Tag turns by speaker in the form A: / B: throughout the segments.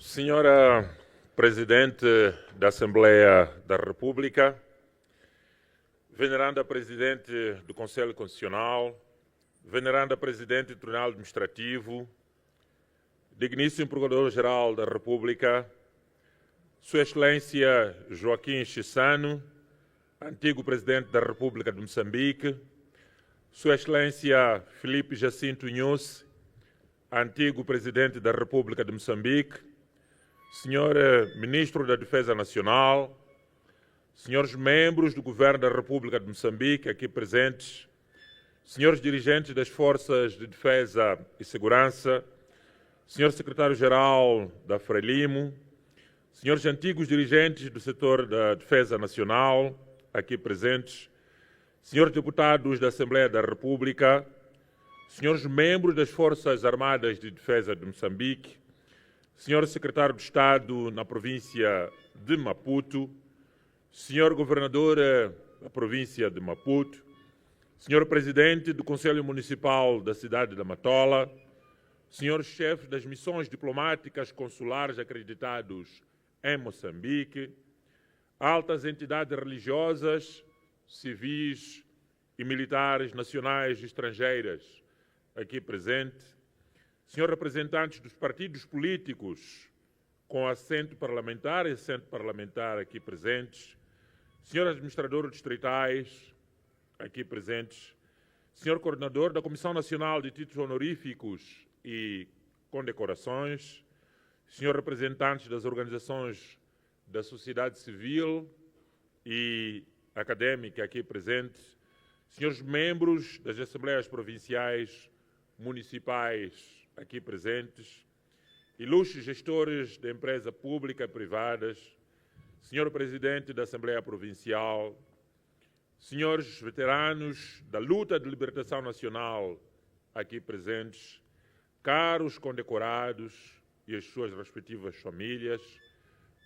A: Senhora Presidente da Assembleia da República, Veneranda Presidente do Conselho Constitucional, Veneranda Presidente do Tribunal Administrativo, Digníssimo Procurador-Geral da República, Sua Excelência Joaquim Chissano, antigo Presidente da República de Moçambique, Sua Excelência Filipe Jacinto Inhosse, antigo Presidente da República de Moçambique, Senhor Ministro da Defesa Nacional, senhores membros do Governo da República de Moçambique aqui presentes, senhores dirigentes das Forças de Defesa e Segurança, senhor Secretário-Geral da Frelimo, senhores antigos dirigentes do setor da Defesa Nacional aqui presentes, senhores deputados da Assembleia da República, senhores membros das Forças Armadas de Defesa de Moçambique, senhor Secretário de Estado na província de Maputo, senhor Governador da província de Maputo, senhor Presidente do Conselho Municipal da cidade da Matola, senhores chefes das missões diplomáticas consulares acreditados em Moçambique, altas entidades religiosas, civis e militares nacionais e estrangeiras aqui presentes, senhores representantes dos partidos políticos com assento parlamentar e assento parlamentar aqui presentes, senhores administradores distritais aqui presentes, senhor coordenador da Comissão Nacional de Títulos Honoríficos e Condecorações, senhor representantes das organizações da sociedade civil e académica aqui presentes, senhores membros das Assembleias Provinciais, Municipais aqui presentes, ilustres gestores de empresas públicas e privadas, senhor Presidente da Assembleia Provincial, senhores veteranos da luta de libertação nacional aqui presentes, caros condecorados e as suas respectivas famílias,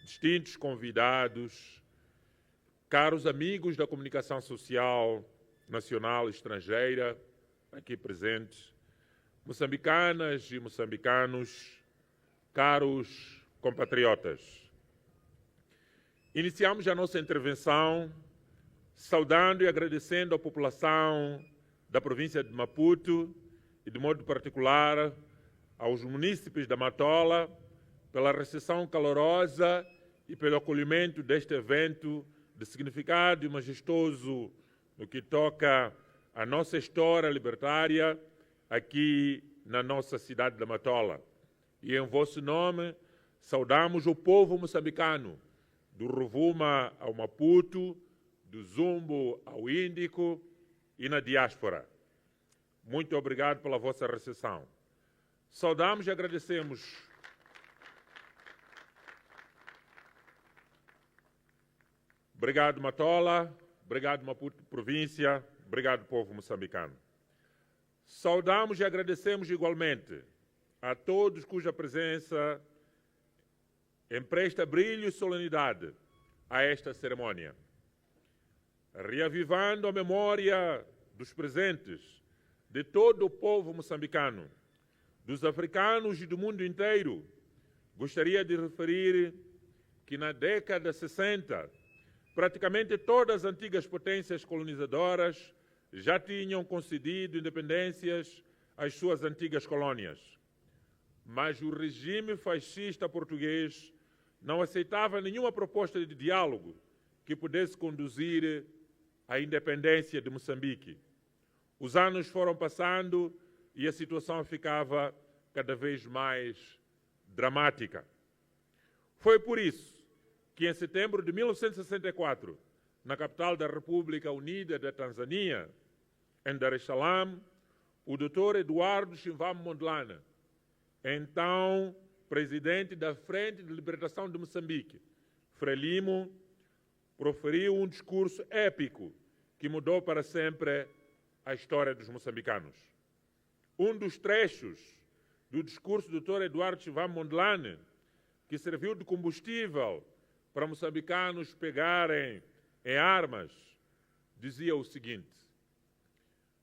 A: distintos convidados, caros amigos da comunicação social nacional e estrangeira aqui presentes, moçambicanas e moçambicanos, caros compatriotas. Iniciamos a nossa intervenção saudando e agradecendo à população da província de Maputo e, de modo particular, aos munícipes da Matola pela recepção calorosa e pelo acolhimento deste evento de significado e majestoso no que toca à nossa história libertária aqui na nossa cidade da Matola. E em vosso nome saudamos o povo moçambicano, do Rovuma ao Maputo, do Zumbo ao Índico e na diáspora. Muito obrigado pela vossa recepção. Saudamos e agradecemos obrigado Matola, obrigado Maputo Província, obrigado povo moçambicano. Saudamos e agradecemos igualmente a todos cuja presença empresta brilho e solenidade a esta cerimônia, reavivando a memória dos presentes de todo o povo moçambicano, dos africanos e do mundo inteiro. Gostaria de referir que na década de 60, praticamente todas as antigas potências colonizadoras já tinham concedido independências às suas antigas colônias. Mas o regime fascista português não aceitava nenhuma proposta de diálogo que pudesse conduzir à independência de Moçambique. Os anos foram passando e a situação ficava cada vez mais dramática. Foi por isso que, em setembro de 1964, na capital da República Unida da Tanzânia, em Dar es Salaam, o Dr. Eduardo Chivambo Mondlane, então presidente da Frente de Libertação de Moçambique, Frelimo, proferiu um discurso épico que mudou para sempre a história dos moçambicanos. Um dos trechos do discurso do Dr. Eduardo Chivambo Mondlane, que serviu de combustível para moçambicanos pegarem em armas, dizia o seguinte: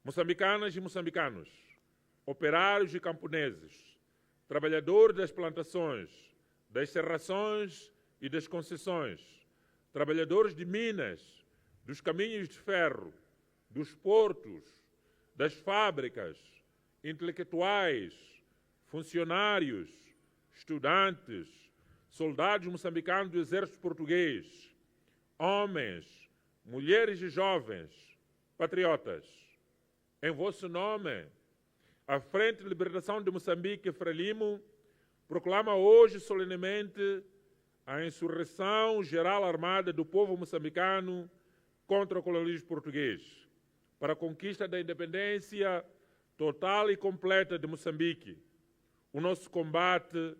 A: moçambicanas e moçambicanos, operários e camponeses, trabalhadores das plantações, das serrações e das concessões, trabalhadores de minas, dos caminhos de ferro, dos portos, das fábricas, intelectuais, funcionários, estudantes, soldados moçambicanos do exército português, homens, mulheres e jovens, patriotas. Em vosso nome, a Frente de Libertação de Moçambique, Frelimo, proclama hoje solenemente a insurreição geral armada do povo moçambicano contra o colonialismo português, para a conquista da independência total e completa de Moçambique. O nosso combate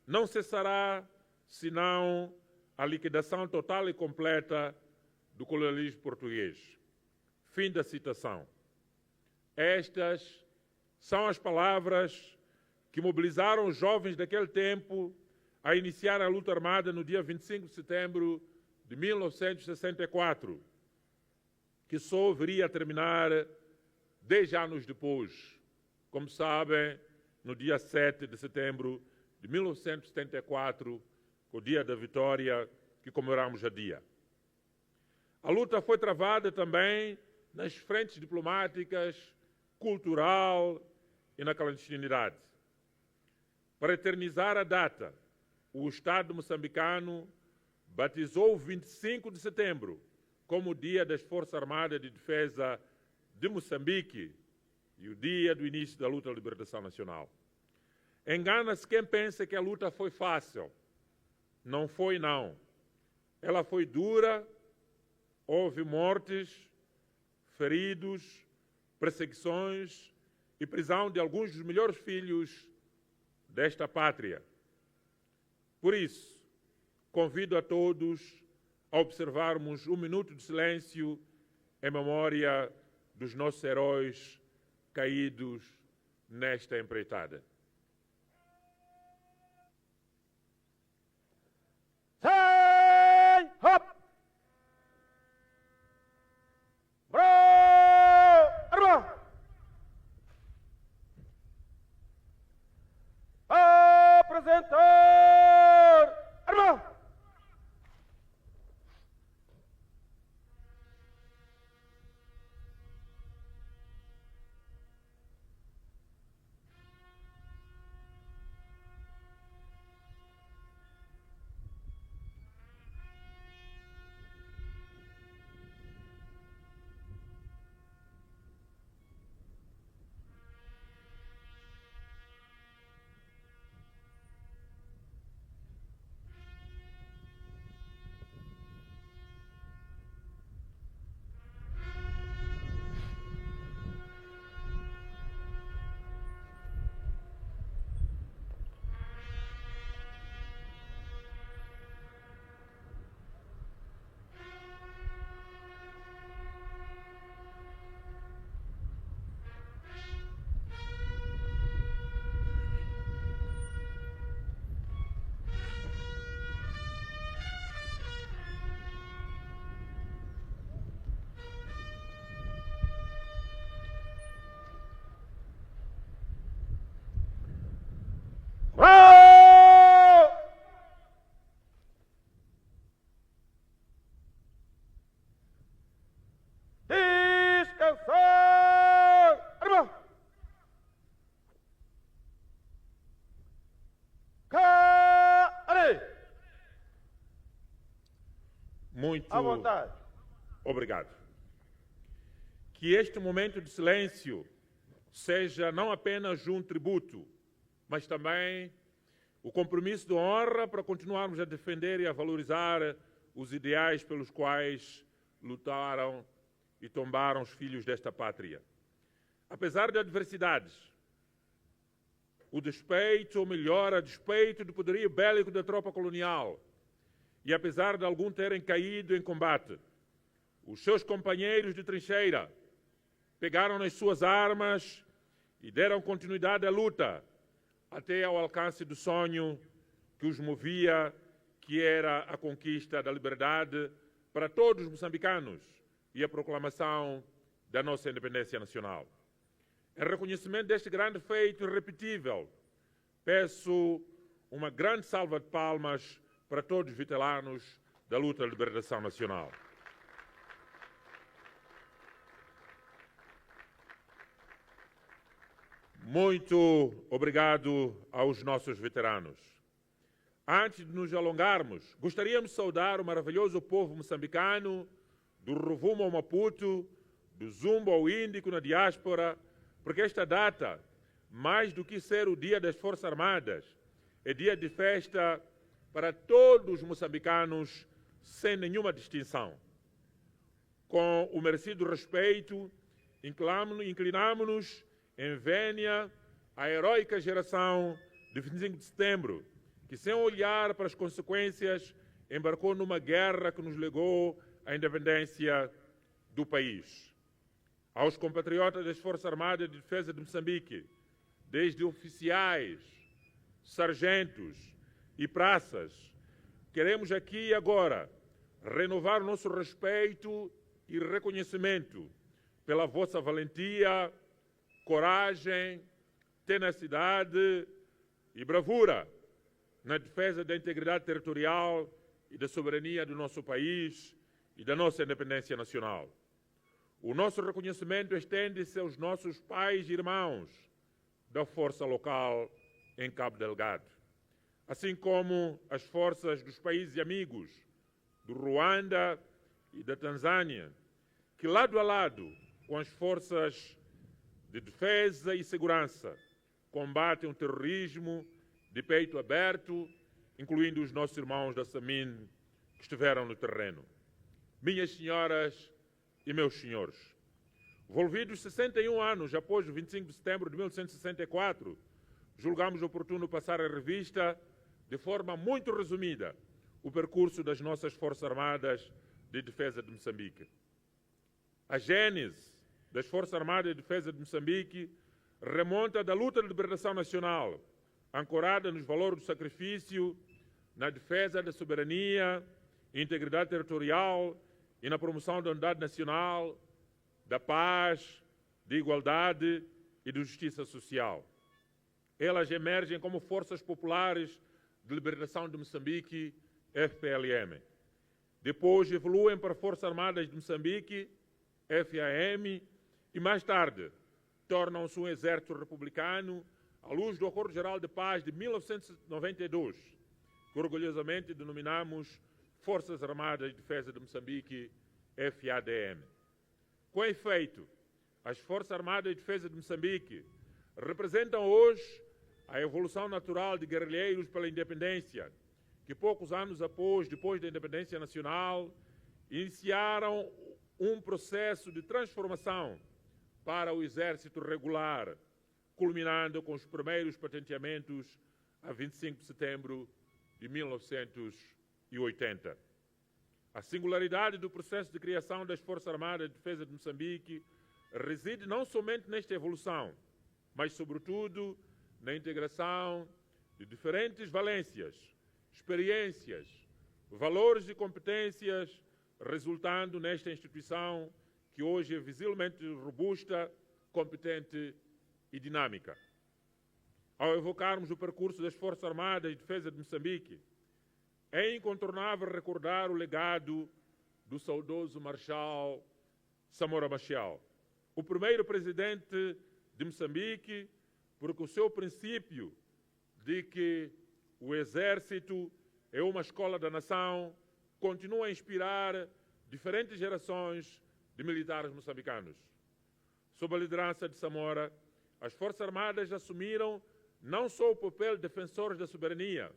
A: não cessará senão a liquidação total e completa do colonialismo português. Fim da citação. Estas são as palavras que mobilizaram os jovens daquele tempo a iniciar a luta armada no dia 25 de setembro de 1964, que só viria a terminar 10 anos depois, como sabem, no dia 7 de setembro de 1974, o dia da vitória que comemoramos a dia. A luta foi travada também nas frentes diplomáticas, cultural e na clandestinidade. Para eternizar a data, o Estado moçambicano batizou o 25 de setembro como o Dia das Forças Armadas de Defesa de Moçambique e o dia do início da luta da libertação nacional. Engana-se quem pensa que a luta foi fácil. Não foi, não. Ela foi dura, houve mortes, feridos, perseguições e prisão de alguns dos melhores filhos desta pátria. Por isso, convido a todos a observarmos um minuto de silêncio em memória dos nossos heróis caídos nesta empreitada. Muito
B: à vontade.
A: Obrigado. Que este momento de silêncio seja não apenas um tributo, mas também o compromisso de honra para continuarmos a defender e a valorizar os ideais pelos quais lutaram e tombaram os filhos desta pátria. Apesar de adversidades, o despeito, ou melhor, a despeito do poderio bélico da tropa colonial, e apesar de alguns terem caído em combate, os seus companheiros de trincheira pegaram nas suas armas e deram continuidade à luta até ao alcance do sonho que os movia, que era a conquista da liberdade para todos os moçambicanos e a proclamação da nossa independência nacional. Em reconhecimento deste grande feito irrepetível, peço uma grande salva de palmas para todos os veteranos da luta de libertação nacional. Muito obrigado aos nossos veteranos. Antes de nos alongarmos, gostaríamos de saudar o maravilhoso povo moçambicano, do Rovuma ao Maputo, do Zumbo ao Índico na diáspora, porque esta data, mais do que ser o Dia das Forças Armadas, é dia de festa para todos os moçambicanos, sem nenhuma distinção. Com o merecido respeito, inclinamos-nos em vénia à heroica geração de 25 de setembro, que sem olhar para as consequências, embarcou numa guerra que nos legou a independência do país. Aos compatriotas das Forças Armadas de Defesa de Moçambique, desde oficiais, sargentos e praças, queremos aqui e agora renovar o nosso respeito e reconhecimento pela vossa valentia, coragem, tenacidade e bravura na defesa da integridade territorial e da soberania do nosso país e da nossa independência nacional. O nosso reconhecimento estende-se aos nossos pais e irmãos da força local em Cabo Delgado, assim como as forças dos países amigos do Ruanda e da Tanzânia, que lado a lado com as forças de defesa e segurança combatem o terrorismo de peito aberto, incluindo os nossos irmãos da SAMIN que estiveram no terreno. Minhas senhoras e meus senhores, envolvidos 61 anos após o 25 de setembro de 1964, julgamos oportuno passar a revista, de forma muito resumida, o percurso das nossas Forças Armadas de Defesa de Moçambique. A gênese das Forças Armadas de Defesa de Moçambique remonta da luta de libertação nacional, ancorada nos valores do sacrifício, na defesa da soberania, integridade territorial e na promoção da unidade nacional, da paz, da igualdade e da justiça social. Elas emergem como Forças Populares de Libertação de Moçambique, FPLM. Depois evoluem para Forças Armadas de Moçambique, FAM, e mais tarde tornam-se um exército republicano à luz do Acordo Geral de Paz de 1992, que orgulhosamente denominamos Forças Armadas de Defesa de Moçambique, FADM. Com efeito, as Forças Armadas de Defesa de Moçambique representam hoje a evolução natural de guerrilheiros pela independência, que poucos anos depois da independência nacional, iniciaram um processo de transformação para o exército regular, culminando com os primeiros patenteamentos a 25 de setembro de 1980. A singularidade do processo de criação das Forças Armadas de Defesa de Moçambique reside não somente nesta evolução, mas, sobretudo, na integração de diferentes valências, experiências, valores e competências, resultando nesta instituição que hoje é visivelmente robusta, competente e dinâmica. Ao evocarmos o percurso das Forças Armadas de Defesa de Moçambique, é incontornável recordar o legado do saudoso Marechal Samora Machel, o primeiro presidente de Moçambique, porque o seu princípio de que o Exército é uma escola da nação continua a inspirar diferentes gerações de militares moçambicanos. Sob a liderança de Samora, as Forças Armadas assumiram não só o papel de defensores da soberania,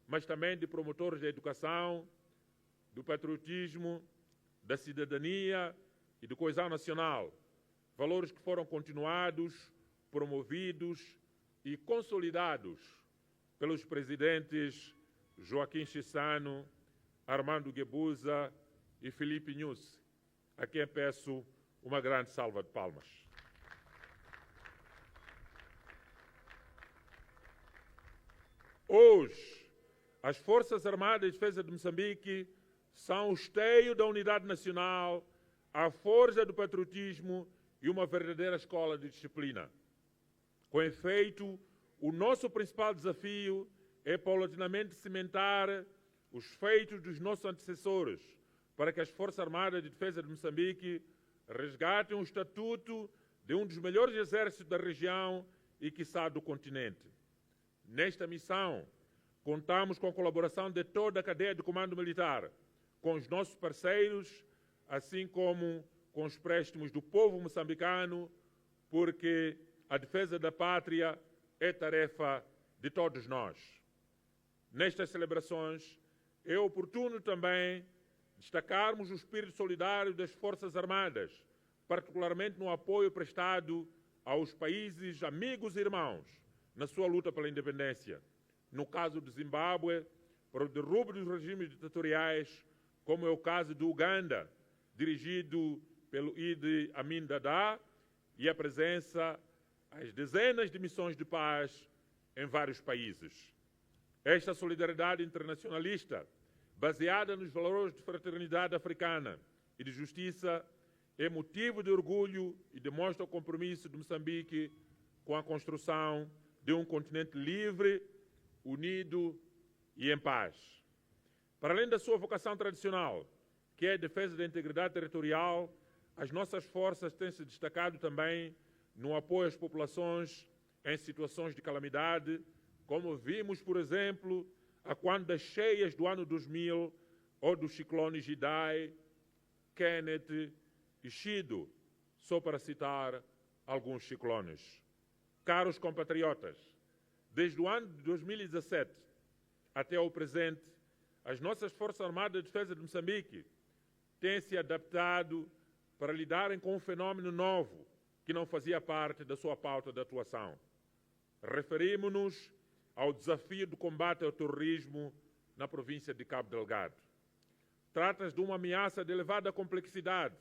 A: mas também de promotores da educação, do patriotismo, da cidadania e da coesão nacional, valores que foram continuados, promovidos e consolidados pelos presidentes Joaquim Chissano, Armando Guebuza e Filipe Nyusi, a quem peço uma grande salva de palmas. Hoje, as Forças Armadas de Defesa de Moçambique são o esteio da unidade nacional, a forja do patriotismo e uma verdadeira escola de disciplina. Com efeito, o nosso principal desafio é paulatinamente cimentar os feitos dos nossos antecessores para que as Forças Armadas de Defesa de Moçambique resgatem o estatuto de um dos melhores exércitos da região e, quiçá, do continente. Nesta missão, contamos com a colaboração de toda a cadeia de comando militar, com os nossos parceiros, assim como com os préstimos do povo moçambicano, porque a defesa da pátria é tarefa de todos nós. Nestas celebrações, é oportuno também destacarmos o espírito solidário das Forças Armadas, particularmente no apoio prestado aos países amigos e irmãos na sua luta pela independência. No caso do Zimbábue, para o derrubo dos regimes ditatoriais, como é o caso do Uganda, dirigido pelo Idi Amin Dada, e a presença às dezenas de missões de paz em vários países. Esta solidariedade internacionalista, baseada nos valores de fraternidade africana e de justiça, é motivo de orgulho e demonstra o compromisso de Moçambique com a construção de um continente livre, unido e em paz. Para além da sua vocação tradicional, que é a defesa da integridade territorial, as nossas forças têm se destacado também no apoio às populações em situações de calamidade, como vimos, por exemplo, a quando das cheias do ano 2000 ou dos ciclones Idai, Kenneth e Chido, só para citar alguns ciclones. Caros compatriotas, desde o ano de 2017 até ao presente, as nossas Forças Armadas de Defesa de Moçambique têm se adaptado para lidarem com um fenómeno novo que não fazia parte da sua pauta de atuação. Referimos-nos ao desafio do combate ao terrorismo na província de Cabo Delgado. Trata-se de uma ameaça de elevada complexidade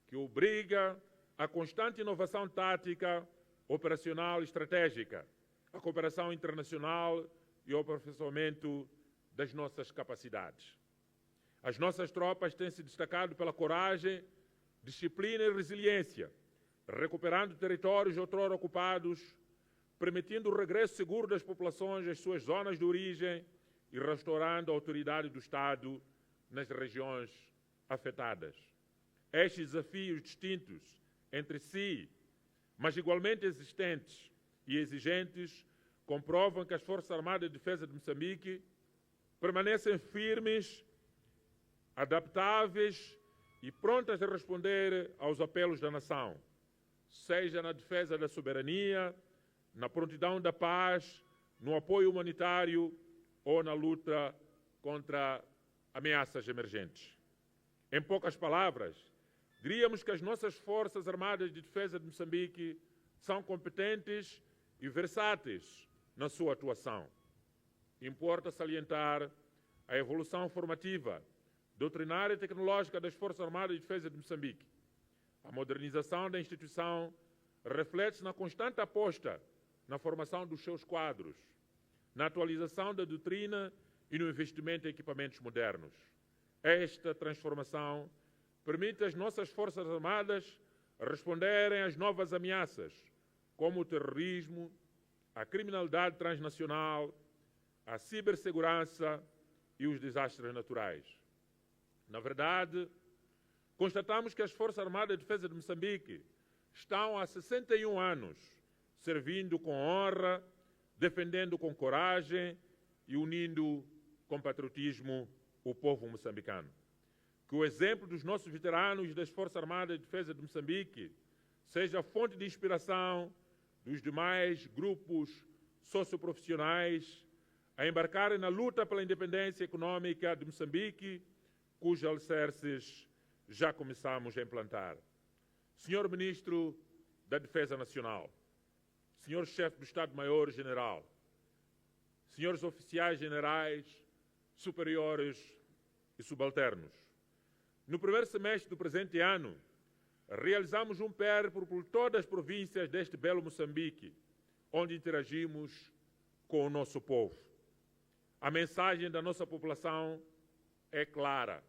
A: que obriga a constante inovação tática, operacional e estratégica, a cooperação internacional e o aperfeiçoamento das nossas capacidades. As nossas tropas têm se destacado pela coragem, disciplina e resiliência, recuperando territórios outrora ocupados, permitindo o regresso seguro das populações às suas zonas de origem e restaurando a autoridade do Estado nas regiões afetadas. Estes desafios distintos entre si, mas igualmente existentes e exigentes, comprovam que as Forças Armadas de Defesa de Moçambique permanecem firmes, adaptáveis e prontas a responder aos apelos da nação, seja na defesa da soberania, na prontidão da paz, no apoio humanitário ou na luta contra ameaças emergentes. Em poucas palavras, diríamos que as nossas Forças Armadas de Defesa de Moçambique são competentes e versáteis na sua atuação. Importa salientar a evolução formativa, doutrinária e tecnológica das Forças Armadas de Defesa de Moçambique. A modernização da instituição reflete-se na constante aposta na formação dos seus quadros, na atualização da doutrina e no investimento em equipamentos modernos. Esta transformação permite às nossas Forças Armadas responderem às novas ameaças, como o terrorismo, a criminalidade transnacional, a cibersegurança e os desastres naturais. Na verdade, constatamos que as Forças Armadas de Defesa de Moçambique estão há 61 anos servindo com honra, defendendo com coragem e unindo com patriotismo o povo moçambicano. Que o exemplo dos nossos veteranos das Forças Armadas de Defesa de Moçambique seja fonte de inspiração dos demais grupos socioprofissionais a embarcarem na luta pela independência econômica de Moçambique, cujos alicerces já começamos a implantar. Senhor Ministro da Defesa Nacional, Senhor Chefe do Estado-Maior-General, Senhores Oficiais Generais, Superiores e Subalternos, no primeiro semestre do presente ano, realizamos um périplo por todas as províncias deste belo Moçambique, onde interagimos com o nosso povo. A mensagem da nossa população é clara.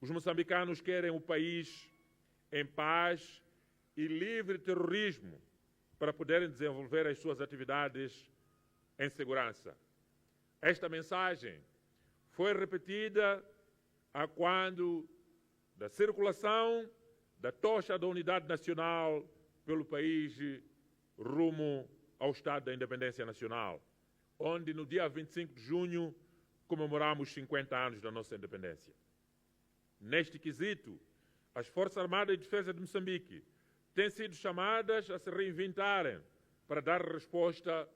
A: Os moçambicanos querem o país em paz e livre de terrorismo para poderem desenvolver as suas atividades em segurança. Esta mensagem foi repetida a quando da circulação da tocha da unidade nacional pelo país rumo ao Estado da Independência Nacional, onde no dia 25 de junho comemoramos 50 anos da nossa independência. Neste quesito, as Forças Armadas de Defesa de Moçambique têm sido chamadas a se reinventarem para dar resposta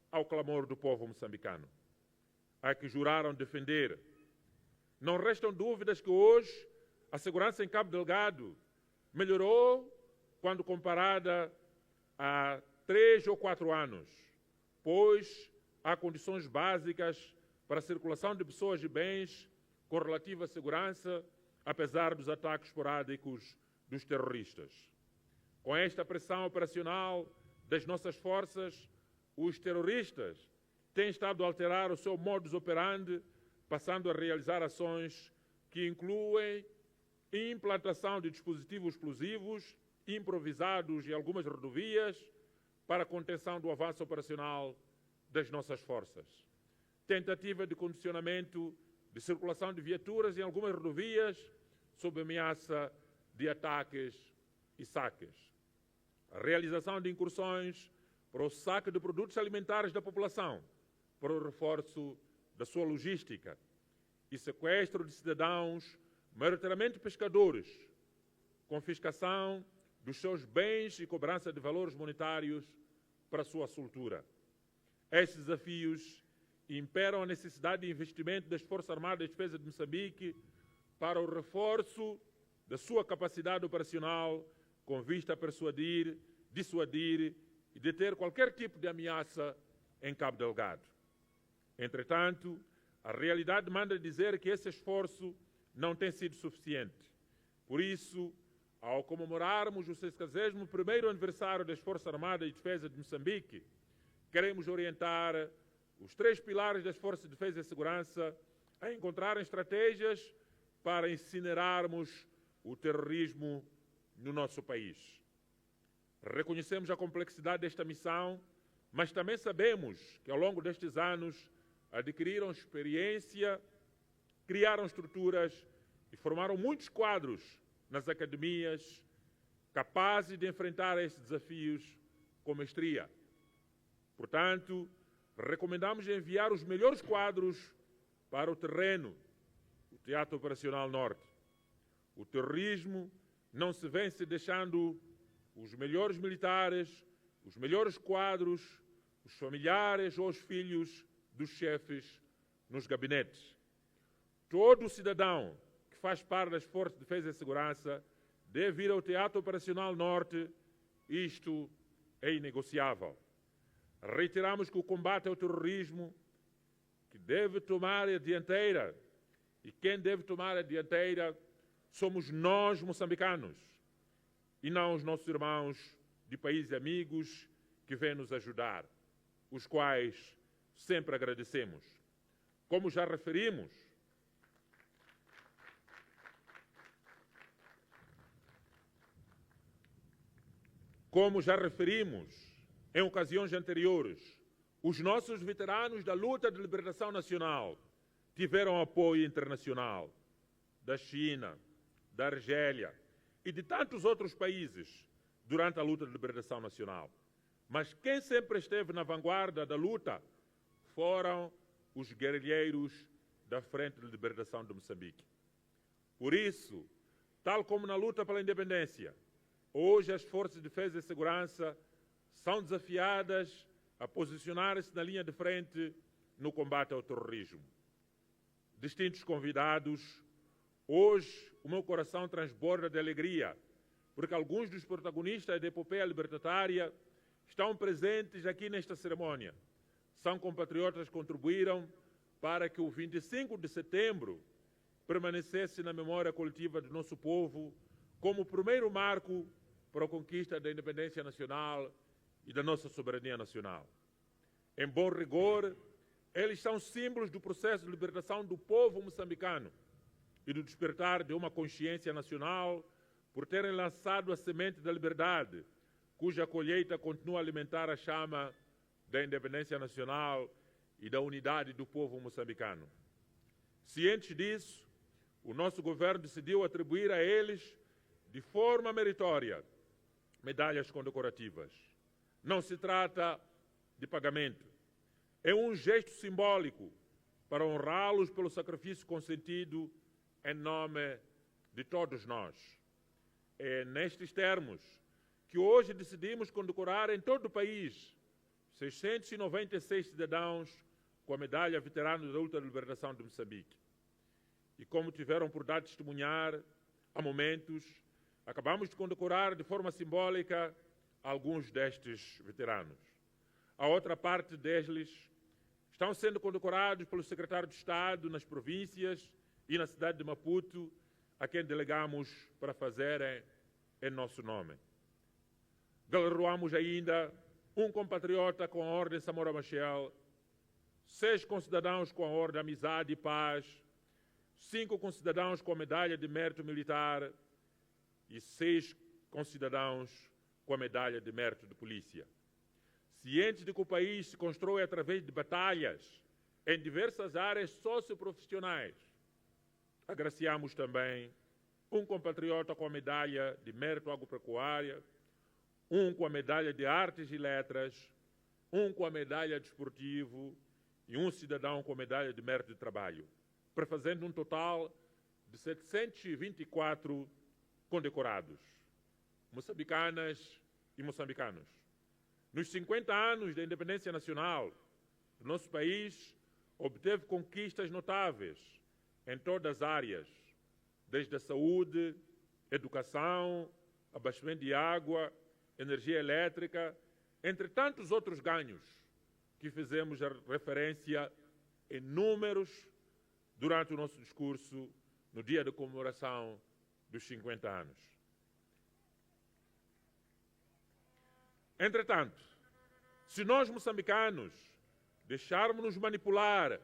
A: ao clamor do povo moçambicano, a que juraram defender. Não restam dúvidas que hoje a segurança em Cabo Delgado melhorou quando comparada a 3 ou 4 anos, pois há condições básicas para a circulação de pessoas e bens com relativa segurança, apesar dos ataques esporádicos dos terroristas. Com esta pressão operacional das nossas forças, os terroristas têm estado a alterar o seu modus operandi, passando a realizar ações que incluem implantação de dispositivos explosivos improvisados em algumas rodovias para a contenção do avanço operacional das nossas forças. Tentativa de condicionamento de circulação de viaturas em algumas rodovias sob ameaça de ataques e saques. A realização de incursões para o saque de produtos alimentares da população, para o reforço da sua logística e sequestro de cidadãos, maioritariamente pescadores, confiscação dos seus bens e cobrança de valores monetários para a sua soltura. Estes desafios imperam a necessidade de investimento das Forças Armadas de Defesa de Moçambique para o reforço da sua capacidade operacional com vista a persuadir, dissuadir e deter qualquer tipo de ameaça em Cabo Delgado. Entretanto, a realidade manda dizer que esse esforço não tem sido suficiente. Por isso, ao comemorarmos o 61º aniversário das Forças Armadas de Defesa de Moçambique, queremos orientar os 3 pilares das Forças de Defesa e Segurança a encontrarem estratégias para incinerarmos o terrorismo no nosso país. Reconhecemos a complexidade desta missão, mas também sabemos que ao longo destes anos adquiriram experiência, criaram estruturas e formaram muitos quadros nas academias capazes de enfrentar estes desafios com mestria. Portanto, recomendamos enviar os melhores quadros para o terreno, o Teatro Operacional Norte. O terrorismo não se vence deixando os melhores militares, os melhores quadros, os familiares ou os filhos dos chefes nos gabinetes. Todo cidadão que faz parte das Forças de Defesa e Segurança deve ir ao Teatro Operacional Norte. Isto é inegociável. Reiteramos que o combate ao terrorismo que deve tomar a dianteira, e quem deve tomar a dianteira somos nós, moçambicanos, e não os nossos irmãos de países amigos que vêm nos ajudar, os quais sempre agradecemos. Como já referimos, em ocasiões anteriores, os nossos veteranos da luta de libertação nacional tiveram apoio internacional da China, da Argélia e de tantos outros países durante a luta de libertação nacional. Mas quem sempre esteve na vanguarda da luta foram os guerrilheiros da Frente de Libertação de Moçambique. Por isso, tal como na luta pela independência, hoje as Forças de Defesa e Segurança são desafiadas a posicionar-se na linha de frente no combate ao terrorismo. Distintos convidados, hoje o meu coração transborda de alegria, porque alguns dos protagonistas da epopeia libertatária estão presentes aqui nesta cerimônia. São compatriotas que contribuíram para que o 25 de setembro permanecesse na memória coletiva do nosso povo como o primeiro marco para a conquista da independência nacional e da nossa soberania nacional. Em bom rigor, eles são símbolos do processo de libertação do povo moçambicano e do despertar de uma consciência nacional por terem lançado a semente da liberdade, cuja colheita continua a alimentar a chama da independência nacional e da unidade do povo moçambicano. Cientes disso, o nosso governo decidiu atribuir a eles, de forma meritória, medalhas condecorativas. Não se trata de pagamento. É um gesto simbólico para honrá-los pelo sacrifício consentido em nome de todos nós. É nestes termos que hoje decidimos condecorar em todo o país 696 cidadãos com a medalha Veterano da Luta de Libertação de Moçambique. E como tiveram por dar testemunhar, há momentos, acabamos de condecorar de forma simbólica alguns destes veteranos. A outra parte deles estão sendo condecorados pelo secretário de Estado nas províncias e na cidade de Maputo, a quem delegamos para fazerem em nosso nome. Galardoamos ainda um compatriota com a Ordem Samora Machel, 6 concidadãos com a Ordem Amizade e Paz, 5 concidadãos com a Medalha de Mérito Militar e 6 concidadãos com a Medalha de Mérito de Polícia. Cientes de que o país se constrói através de batalhas em diversas áreas socioprofissionais, agraciamos também um compatriota com a Medalha de Mérito Agropecuária, um com a Medalha de Artes e Letras, um com a Medalha de Desportivo e um cidadão com a Medalha de Mérito de Trabalho, prefazendo um total de 724 condecorados, moçambicanas e moçambicanos. Nos 50 anos da independência nacional, o nosso país obteve conquistas notáveis em todas as áreas, desde a saúde, educação, abastecimento de água, energia elétrica, entre tantos outros ganhos que fizemos a referência em números durante o nosso discurso no dia da comemoração dos 50 anos. Entretanto, se nós moçambicanos deixarmos-nos manipular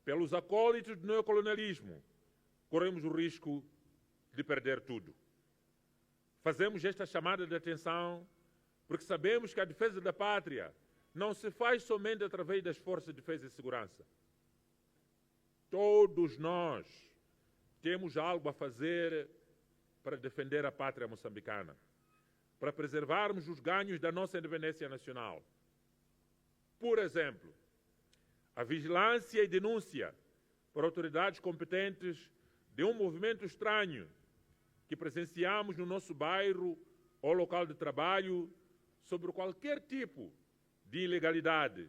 A: pelos acólitos do neocolonialismo, corremos o risco de perder tudo. Fazemos esta chamada de atenção porque sabemos que a defesa da pátria não se faz somente através das forças de defesa e segurança. Todos nós temos algo a fazer para defender a pátria moçambicana, para preservarmos os ganhos da nossa independência nacional. Por exemplo, a vigilância e denúncia por autoridades competentes de um movimento estranho que presenciamos no nosso bairro ou local de trabalho sobre qualquer tipo de ilegalidade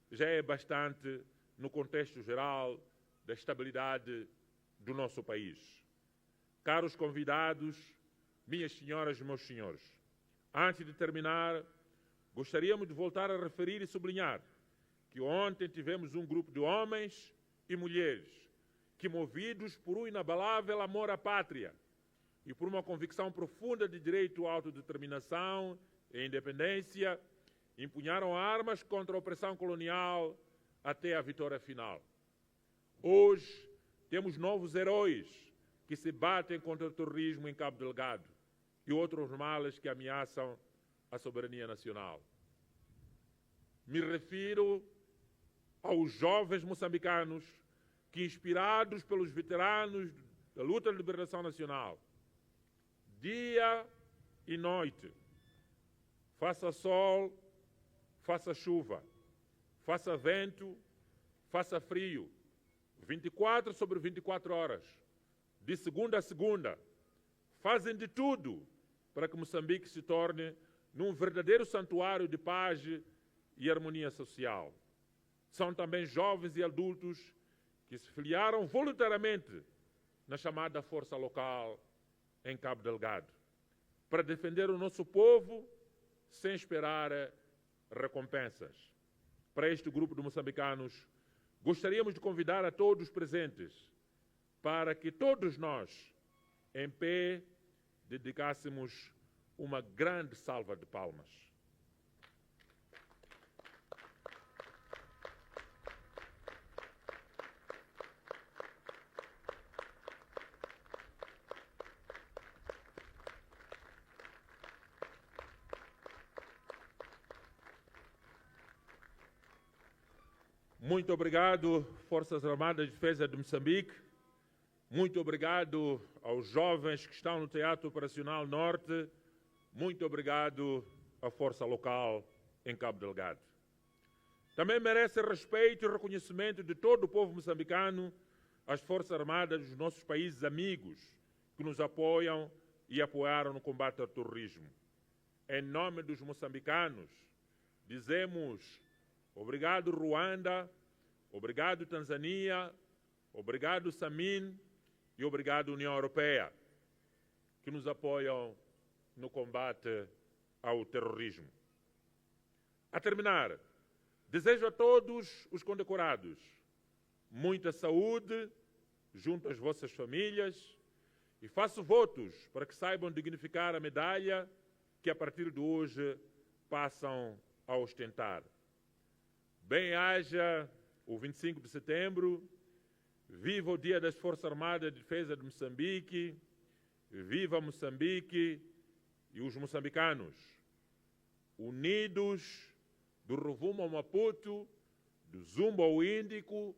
A: já é bastante no contexto geral da estabilidade do nosso país. Caros convidados, minhas senhoras e meus senhores, antes de terminar, gostaríamos de voltar a referir e sublinhar que ontem tivemos um grupo de homens e mulheres que, movidos por um inabalável amor à pátria e por uma convicção profunda de direito à autodeterminação e independência, empunharam armas contra a opressão colonial até a vitória final. Hoje temos novos heróis que se batem contra o terrorismo em Cabo Delgado e outros males que ameaçam a soberania nacional. Me refiro aos jovens moçambicanos que, inspirados pelos veteranos da luta de liberação nacional, dia e noite, faça sol, faça chuva, faça vento, faça frio, 24 sobre 24 horas, de segunda a segunda, fazem de tudo para que Moçambique se torne num verdadeiro santuário de paz e harmonia social. São também jovens e adultos que se filiaram voluntariamente na chamada Força Local em Cabo Delgado, para defender o nosso povo sem esperar recompensas. Para este grupo de moçambicanos, gostaríamos de convidar a todos os presentes para que todos nós, em pé, dedicássemos uma grande salva de palmas. Muito obrigado, Forças Armadas de Defesa de Moçambique. Muito obrigado aos jovens que estão no Teatro Operacional Norte. Muito obrigado à Força Local em Cabo Delgado. Também merece respeito e reconhecimento de todo o povo moçambicano as Forças Armadas dos nossos países amigos que nos apoiam e apoiaram no combate ao terrorismo. Em nome dos moçambicanos, dizemos obrigado, Ruanda, obrigado, Tanzânia, obrigado, Samin e obrigado, União Europeia, que nos apoiam no combate ao terrorismo. A terminar, desejo a todos os condecorados muita saúde junto às vossas famílias e faço votos para que saibam dignificar a medalha que a partir de hoje passam a ostentar. Bem-haja o 25 de setembro, viva o Dia das Forças Armadas de Defesa de Moçambique, viva Moçambique e os moçambicanos, unidos do Rovuma ao Maputo, do Zumba ao Índico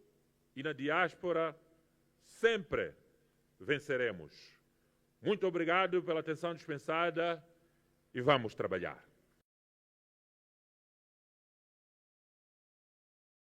A: e na diáspora, sempre venceremos. Muito obrigado pela atenção dispensada e vamos trabalhar.